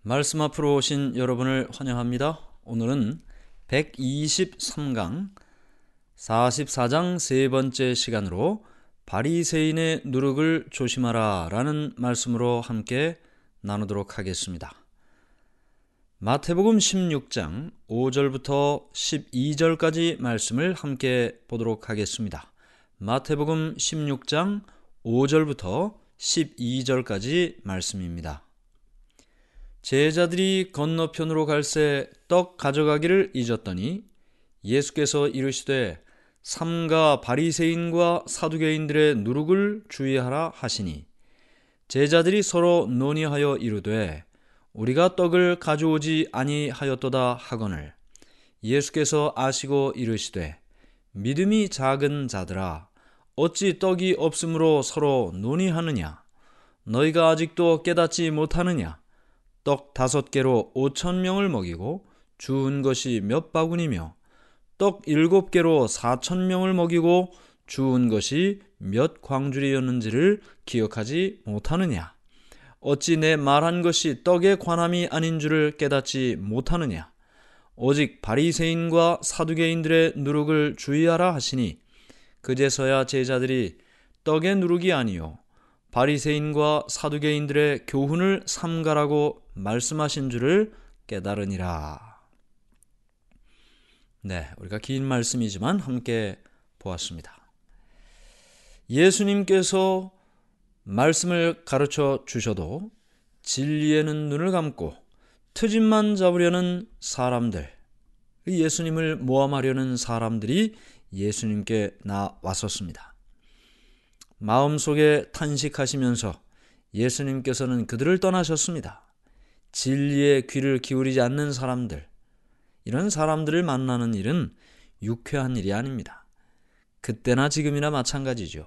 말씀 앞으로 오신 여러분을 환영합니다. 오늘은 123강 44장 세 번째 시간으로 바리새인의 누룩을 조심하라 라는 말씀으로 함께 나누도록 하겠습니다. 마태복음 16장 5절부터 12절까지 말씀을 함께 보도록 하겠습니다. 마태복음 16장 5절부터 12절까지 말씀입니다. 제자들이 건너편으로 갈새 떡 가져가기를 잊었더니 예수께서 이르시되 삼가 바리새인과 사두개인들의 누룩을 주의하라 하시니 제자들이 서로 논의하여 이르되 우리가 떡을 가져오지 아니하였도다 하거늘 예수께서 아시고 이르시되 믿음이 작은 자들아 어찌 떡이 없으므로 서로 논의하느냐 너희가 아직도 깨닫지 못하느냐 떡 5개로 5,000명을 먹이고 주운 것이 몇 바구니며 떡 7개로 4,000명을 먹이고 주운 것이 몇 광주리였는지를 기억하지 못하느냐 어찌 내 말한 것이 떡에 관함이 아닌 줄을 깨닫지 못하느냐 오직 바리새인과 사두개인들의 누룩을 주의하라 하시니 그제서야 제자들이 떡의 누룩이 아니요 바리새인과 사두개인들의 교훈을 삼가라고 말씀하신 줄을 깨달으니라. 네, 우리가 긴 말씀이지만 함께 보았습니다. 예수님께서 말씀을 가르쳐 주셔도 진리에는 눈을 감고 트집만 잡으려는 사람들, 예수님을 모함하려는 사람들이 예수님께 나왔었습니다. 마음속에 탄식하시면서 예수님께서는 그들을 떠나셨습니다. 진리의 귀를 기울이지 않는 사람들, 이런 사람들을 만나는 일은 유쾌한 일이 아닙니다. 그때나 지금이나 마찬가지죠.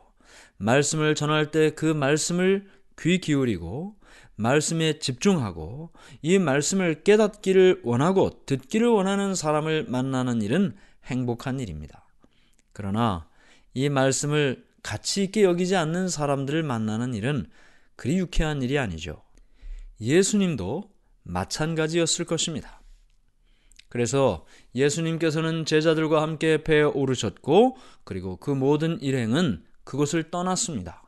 말씀을 전할 때 그 말씀을 귀 기울이고 말씀에 집중하고 이 말씀을 깨닫기를 원하고 듣기를 원하는 사람을 만나는 일은 행복한 일입니다. 그러나 이 말씀을 가치 있게 여기지 않는 사람들을 만나는 일은 그리 유쾌한 일이 아니죠. 예수님도 마찬가지였을 것입니다. 그래서 예수님께서는 제자들과 함께 배에 오르셨고 그리고 그 모든 일행은 그곳을 떠났습니다.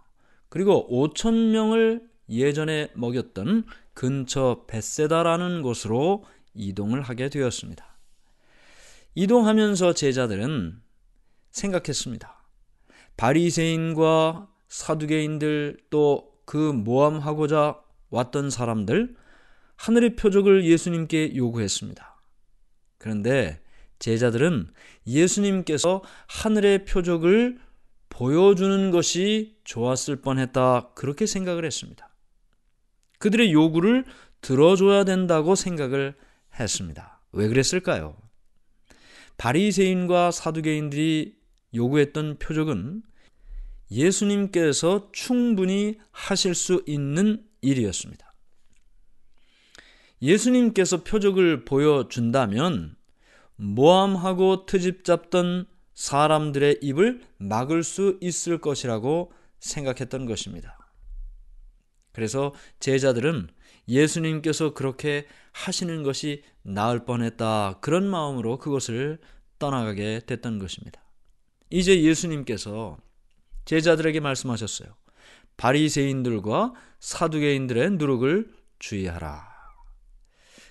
그리고 5,000명을 예전에 먹였던 근처 벳세다라는 곳으로 이동을 하게 되었습니다. 이동하면서 제자들은 생각했습니다. 바리새인과 사두개인들 또 그 모함하고자 왔던 사람들 하늘의 표적을 예수님께 요구했습니다. 그런데 제자들은 예수님께서 하늘의 표적을 보여주는 것이 좋았을 뻔했다 그렇게 생각을 했습니다. 그들의 요구를 들어줘야 된다고 생각을 했습니다. 왜 그랬을까요? 바리새인과 사두개인들이 요구했던 표적은 예수님께서 충분히 하실 수 있는 일이었습니다. 예수님께서 표적을 보여준다면 모함하고 트집 잡던 사람들의 입을 막을 수 있을 것이라고 생각했던 것입니다. 그래서 제자들은 예수님께서 그렇게 하시는 것이 나을 뻔했다 그런 마음으로 그것을 떠나가게 됐던 것입니다. 이제 예수님께서 제자들에게 말씀하셨어요. 바리새인들과 사두개인들의 누룩을 주의하라.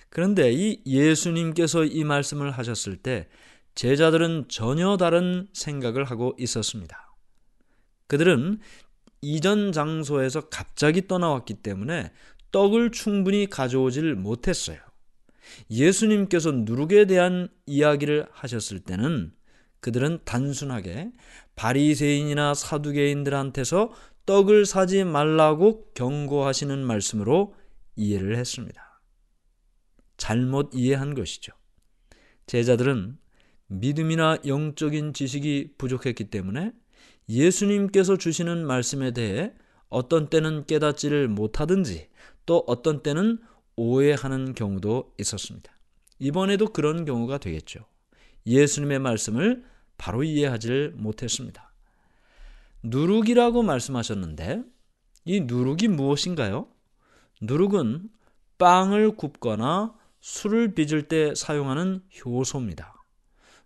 그런데 이 예수님께서 이 말씀을 하셨을 때 제자들은 전혀 다른 생각을 하고 있었습니다. 그들은 이전 장소에서 갑자기 떠나왔기 때문에 떡을 충분히 가져오질 못했어요. 예수님께서 누룩에 대한 이야기를 하셨을 때는 그들은 단순하게 바리새인이나 사두개인들한테서 떡을 사지 말라고 경고하시는 말씀으로 이해를 했습니다. 잘못 이해한 것이죠. 제자들은 믿음이나 영적인 지식이 부족했기 때문에 예수님께서 주시는 말씀에 대해 어떤 때는 깨닫지를 못하든지 또 어떤 때는 오해하는 경우도 있었습니다. 이번에도 그런 경우가 되겠죠. 예수님의 말씀을 바로 이해하지를 못했습니다. 누룩이라고 말씀하셨는데 이 누룩이 무엇인가요? 누룩은 빵을 굽거나 술을 빚을 때 사용하는 효소입니다.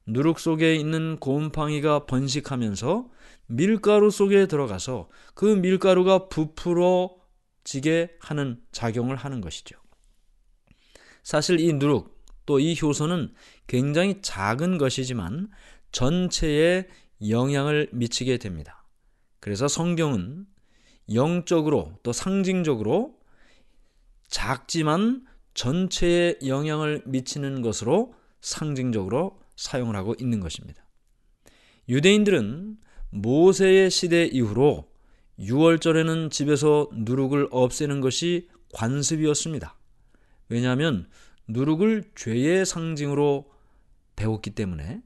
누룩 속에 있는 곰팡이가 번식하면서 밀가루 속에 들어가서 그 밀가루가 부풀어지게 하는 작용을 하는 것이죠. 사실 이 누룩 또 이 효소는 굉장히 작은 것이지만 전체에 영향을 미치게 됩니다. 그래서 성경은 영적으로 또 상징적으로 작지만 전체에 영향을 미치는 것으로 상징적으로 사용을 하고 있는 것입니다. 유대인들은 모세의 시대 이후로 6월절에는 집에서 누룩을 없애는 것이 관습이었습니다. 왜냐하면 누룩을 죄의 상징으로 배웠기 때문에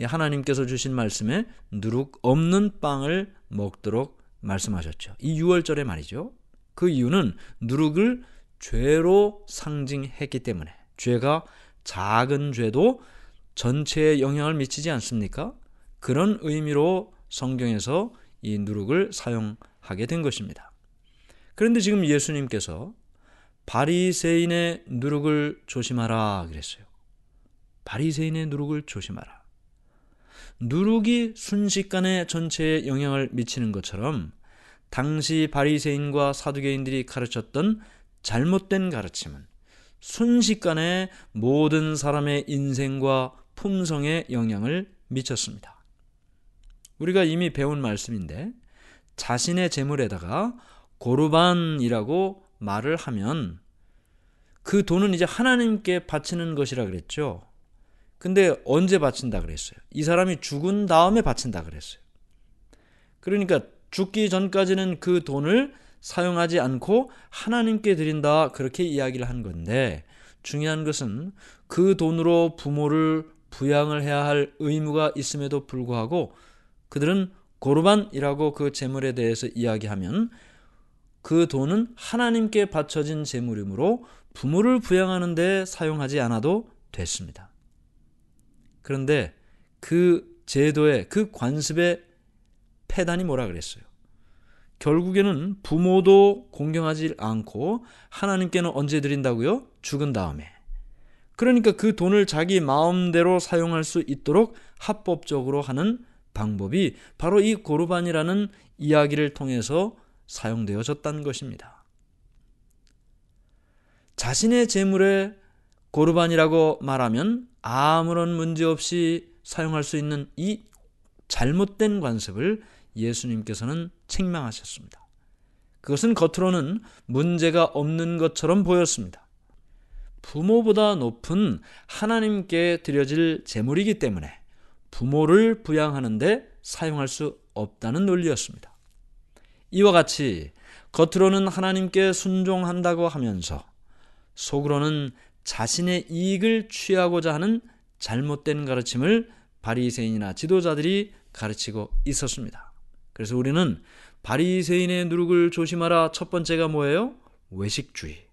하나님께서 주신 말씀에 누룩 없는 빵을 먹도록 말씀하셨죠. 이 6월절에 말이죠. 그 이유는 누룩을 죄로 상징했기 때문에, 죄가 작은 죄도 전체에 영향을 미치지 않습니까? 그런 의미로 성경에서 이 누룩을 사용하게 된 것입니다. 그런데 지금 예수님께서 바리새인의 누룩을 조심하라 그랬어요. 바리새인의 누룩을 조심하라. 누룩이 순식간에 전체에 영향을 미치는 것처럼 당시 바리새인과 사두개인들이 가르쳤던 잘못된 가르침은 순식간에 모든 사람의 인생과 품성에 영향을 미쳤습니다. 우리가 이미 배운 말씀인데 자신의 재물에다가 고르반이라고 말을 하면 그 돈은 이제 하나님께 바치는 것이라 그랬죠. 근데 언제 바친다 그랬어요? 이 사람이 죽은 다음에 바친다 그랬어요. 그러니까 죽기 전까지는 그 돈을 사용하지 않고 하나님께 드린다 그렇게 이야기를 한 건데, 중요한 것은 그 돈으로 부모를 부양을 해야 할 의무가 있음에도 불구하고 그들은 고르반이라고 그 재물에 대해서 이야기하면 그 돈은 하나님께 바쳐진 재물이므로 부모를 부양하는 데 사용하지 않아도 됐습니다. 그런데 그 제도의 그 관습의 폐단이 뭐라 그랬어요? 결국에는 부모도 공경하지 않고 하나님께는 언제 드린다고요? 죽은 다음에. 그러니까 그 돈을 자기 마음대로 사용할 수 있도록 합법적으로 하는 방법이 바로 이 고르반이라는 이야기를 통해서 사용되어졌다는 것입니다. 자신의 재물에 고르반이라고 말하면 아무런 문제 없이 사용할 수 있는 이 잘못된 관습을 예수님께서는 책망하셨습니다. 그것은 겉으로는 문제가 없는 것처럼 보였습니다. 부모보다 높은 하나님께 드려질 재물이기 때문에 부모를 부양하는데 사용할 수 없다는 논리였습니다. 이와 같이 겉으로는 하나님께 순종한다고 하면서 속으로는 자신의 이익을 취하고자 하는 잘못된 가르침을 바리새인이나 지도자들이 가르치고 있었습니다. 그래서 우리는 바리새인의 누룩을 조심하라. 첫 번째가 뭐예요? 외식주의.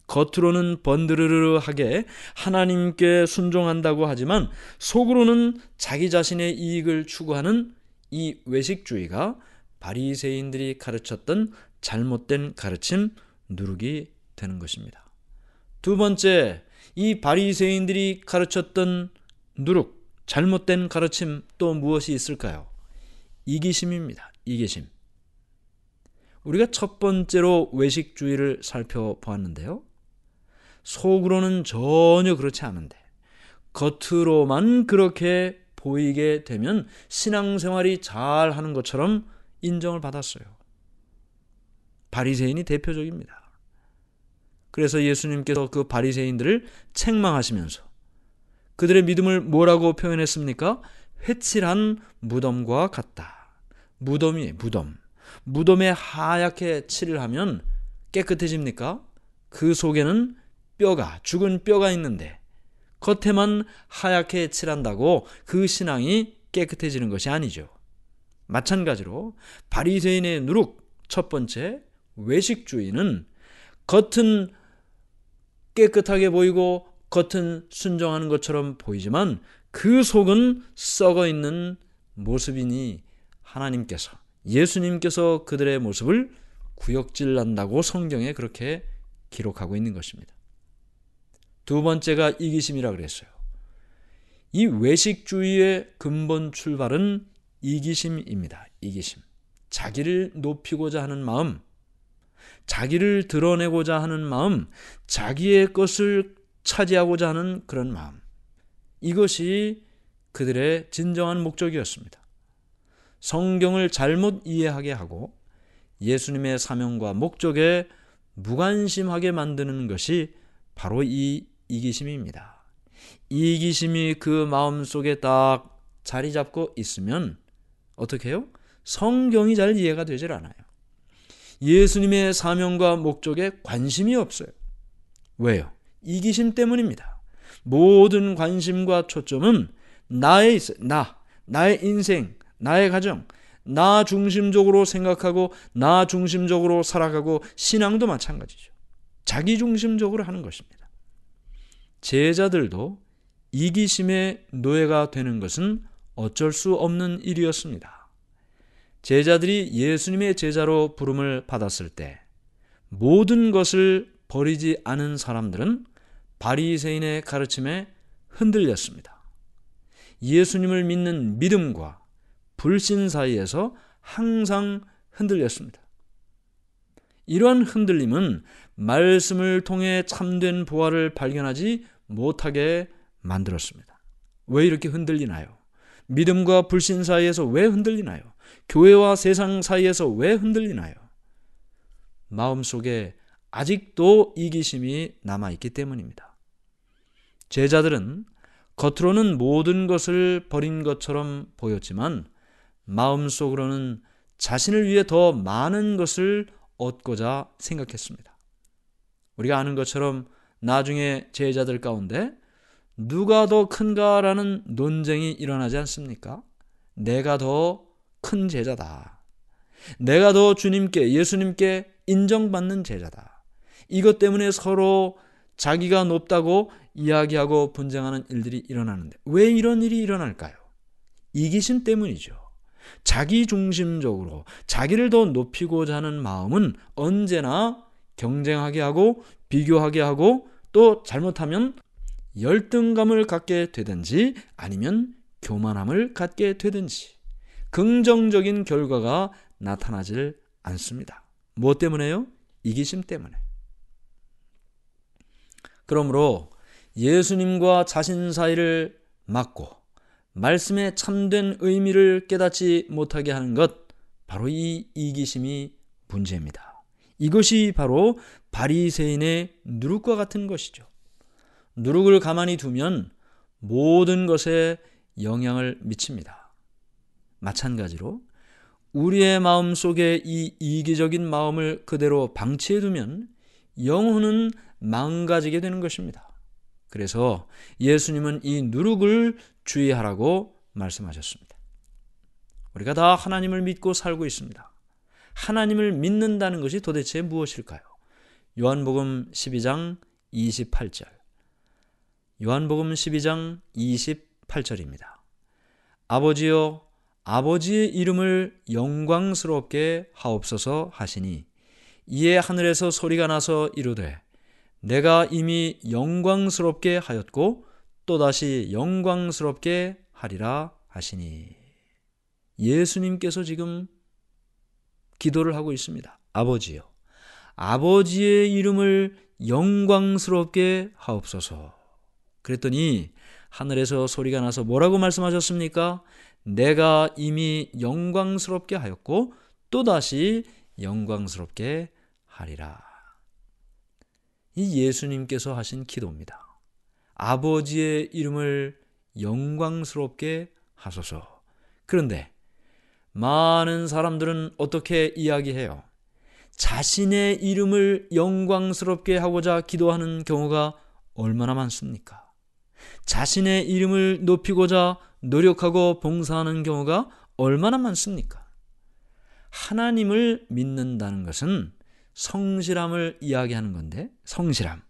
겉으로는 번드르르하게 하나님께 순종한다고 하지만 속으로는 자기 자신의 이익을 추구하는 이 외식주의가 바리새인들이 가르쳤던 잘못된 가르침, 누룩이 되는 것입니다. 두 번째, 이 바리새인들이 가르쳤던 누룩, 잘못된 가르침 또 무엇이 있을까요? 이기심입니다. 이기심. 우리가 첫 번째로 외식주의를 살펴보았는데요. 속으로는 전혀 그렇지 않은데 겉으로만 그렇게 보이게 되면 신앙생활이 잘 하는 것처럼 인정을 받았어요. 바리새인이 대표적입니다. 그래서 예수님께서 그 바리새인들을 책망하시면서 그들의 믿음을 뭐라고 표현했습니까? 회칠한 무덤과 같다. 무덤이에요, 무덤. 무덤에 하얗게 칠을 하면 깨끗해집니까? 그 속에는 뼈가, 죽은 뼈가 있는데 겉에만 하얗게 칠한다고 그 신앙이 깨끗해지는 것이 아니죠. 마찬가지로 바리새인의 누룩, 첫 번째 외식주의는 겉은 깨끗하게 보이고 겉은 순종하는 것처럼 보이지만 그 속은 썩어 있는 모습이니 하나님께서, 예수님께서 그들의 모습을 구역질난다고 성경에 그렇게 기록하고 있는 것입니다. 두 번째가 이기심이라 그랬어요. 이 외식주의의 근본 출발은 이기심입니다. 이기심. 자기를 높이고자 하는 마음, 자기를 드러내고자 하는 마음, 자기의 것을 차지하고자 하는 그런 마음. 이것이 그들의 진정한 목적이었습니다. 성경을 잘못 이해하게 하고 예수님의 사명과 목적에 무관심하게 만드는 것이 바로 이 이기심입니다. 이기심이 그 마음속에 딱 자리 잡고 있으면 어떻게 해요? 성경이 잘 이해가 되질 않아요. 예수님의 사명과 목적에 관심이 없어요. 왜요? 이기심 때문입니다. 모든 관심과 초점은 나에 있어요. 나의 인생, 나의 가정, 나 중심적으로 생각하고 나 중심적으로 살아가고 신앙도 마찬가지죠. 자기 중심적으로 하는 것입니다. 제자들도 이기심의 노예가 되는 것은 어쩔 수 없는 일이었습니다. 제자들이 예수님의 제자로 부름을 받았을 때 모든 것을 버리지 않은 사람들은 바리새인의 가르침에 흔들렸습니다. 예수님을 믿는 믿음과 불신 사이에서 항상 흔들렸습니다. 이러한 흔들림은 말씀을 통해 참된 부활을 발견하지 못하게 만들었습니다. 왜 이렇게 흔들리나요? 믿음과 불신 사이에서 왜 흔들리나요? 교회와 세상 사이에서 왜 흔들리나요? 마음속에 아직도 이기심이 남아있기 때문입니다. 제자들은 겉으로는 모든 것을 버린 것처럼 보였지만 마음속으로는 자신을 위해 더 많은 것을 얻고자 생각했습니다. 우리가 아는 것처럼 나중에 제자들 가운데 누가 더 큰가라는 논쟁이 일어나지 않습니까? 내가 더 큰 제자다. 내가 더 주님께, 예수님께 인정받는 제자다. 이것 때문에 서로 자기가 높다고 이야기하고 분쟁하는 일들이 일어나는데 왜 이런 일이 일어날까요? 이기심 때문이죠. 자기 중심적으로 자기를 더 높이고자 하는 마음은 언제나 경쟁하게 하고 비교하게 하고 또 잘못하면 열등감을 갖게 되든지 아니면 교만함을 갖게 되든지 긍정적인 결과가 나타나질 않습니다. 무엇 때문에요? 이기심 때문에. 그러므로 예수님과 자신 사이를 막고 말씀의 참된 의미를 깨닫지 못하게 하는 것, 바로 이 이기심이 문제입니다. 이것이 바로 바리새인의 누룩과 같은 것이죠. 누룩을 가만히 두면 모든 것에 영향을 미칩니다. 마찬가지로 우리의 마음 속에 이 이기적인 마음을 그대로 방치해두면 영혼은 망가지게 되는 것입니다. 그래서 예수님은 이 누룩을 주의하라고 말씀하셨습니다. 우리가 다 하나님을 믿고 살고 있습니다. 하나님을 믿는다는 것이 도대체 무엇일까요? 요한복음 12장 28절. 요한복음 12장 28절입니다. 아버지여, 아버지의 이름을 영광스럽게 하옵소서 하시니 이에 하늘에서 소리가 나서 이르되 내가 이미 영광스럽게 하였고 또다시 영광스럽게 하리라 하시니. 예수님께서 지금 기도를 하고 있습니다. 아버지요, 아버지의 이름을 영광스럽게 하옵소서. 그랬더니 하늘에서 소리가 나서 뭐라고 말씀하셨습니까? 내가 이미 영광스럽게 하였고 또다시 영광스럽게 하리라. 이 예수님께서 하신 기도입니다. 아버지의 이름을 영광스럽게 하소서. 그런데 많은 사람들은 어떻게 이야기해요? 자신의 이름을 영광스럽게 하고자 기도하는 경우가 얼마나 많습니까? 자신의 이름을 높이고자 노력하고 봉사하는 경우가 얼마나 많습니까? 하나님을 믿는다는 것은 성실함을 이야기하는 건데, 성실함.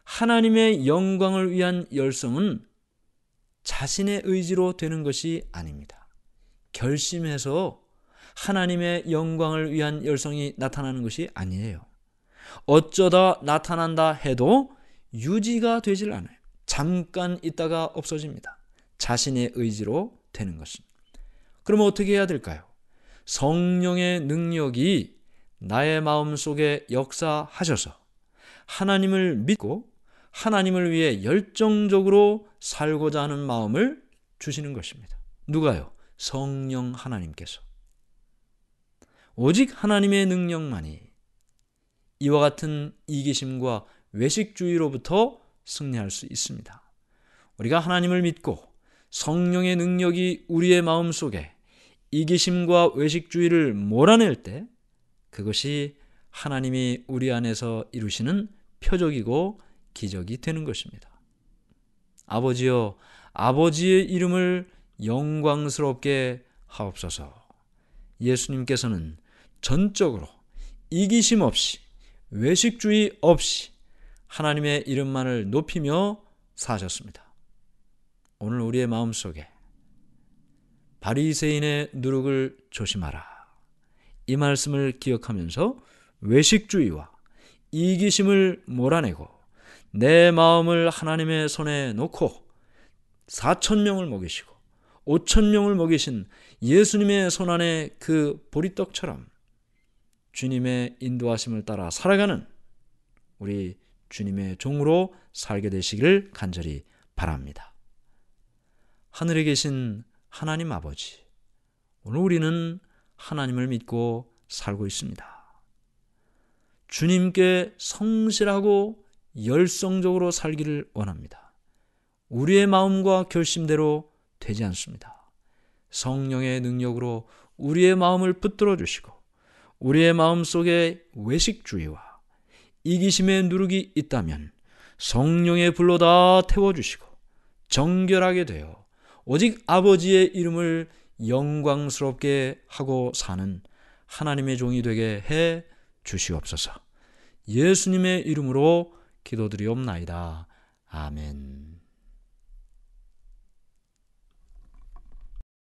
하나님의 영광을 위한 열성은 자신의 의지로 되는 것이 아닙니다. 결심해서 하나님의 영광을 위한 열성이 나타나는 것이 아니에요. 어쩌다 나타난다 해도 유지가 되질 않아요. 잠깐 있다가 없어집니다. 자신의 의지로 되는 것입니다. 그럼 어떻게 해야 될까요? 성령의 능력이 나의 마음속에 역사하셔서 하나님을 믿고 하나님을 위해 열정적으로 살고자 하는 마음을 주시는 것입니다. 누가요? 성령 하나님께서. 오직 하나님의 능력만이 이와 같은 이기심과 외식주의로부터 승리할 수 있습니다. 우리가 하나님을 믿고 성령의 능력이 우리의 마음속에 이기심과 외식주의를 몰아낼 때 그것이 하나님이 우리 안에서 이루시는 표적이고 기적이 되는 것입니다. 아버지여, 아버지의 이름을 영광스럽게 하옵소서. 예수님께서는 전적으로 이기심 없이 외식주의 없이 하나님의 이름만을 높이며 사셨습니다. 오늘 우리의 마음속에 바리새인의 누룩을 조심하라, 이 말씀을 기억하면서 외식주의와 이기심을 몰아내고 내 마음을 하나님의 손에 놓고 4,000명을 먹이시고 5,000명을 먹이신 예수님의 손안에 그 보리떡처럼 주님의 인도하심을 따라 살아가는 우리 주님의 종으로 살게 되시기를 간절히 바랍니다. 하늘에 계신 하나님 아버지, 오늘 우리는 하나님을 믿고 살고 있습니다. 주님께 성실하고 열성적으로 살기를 원합니다. 우리의 마음과 결심대로 되지 않습니다. 성령의 능력으로 우리의 마음을 붙들어 주시고 우리의 마음속에 외식주의와 이기심의 누룩이 있다면 성령의 불로 다 태워주시고 정결하게 되어 오직 아버지의 이름을 영광스럽게 하고 사는 하나님의 종이 되게 해 주시옵소서. 예수님의 이름으로 기도드리옵나이다. 아멘.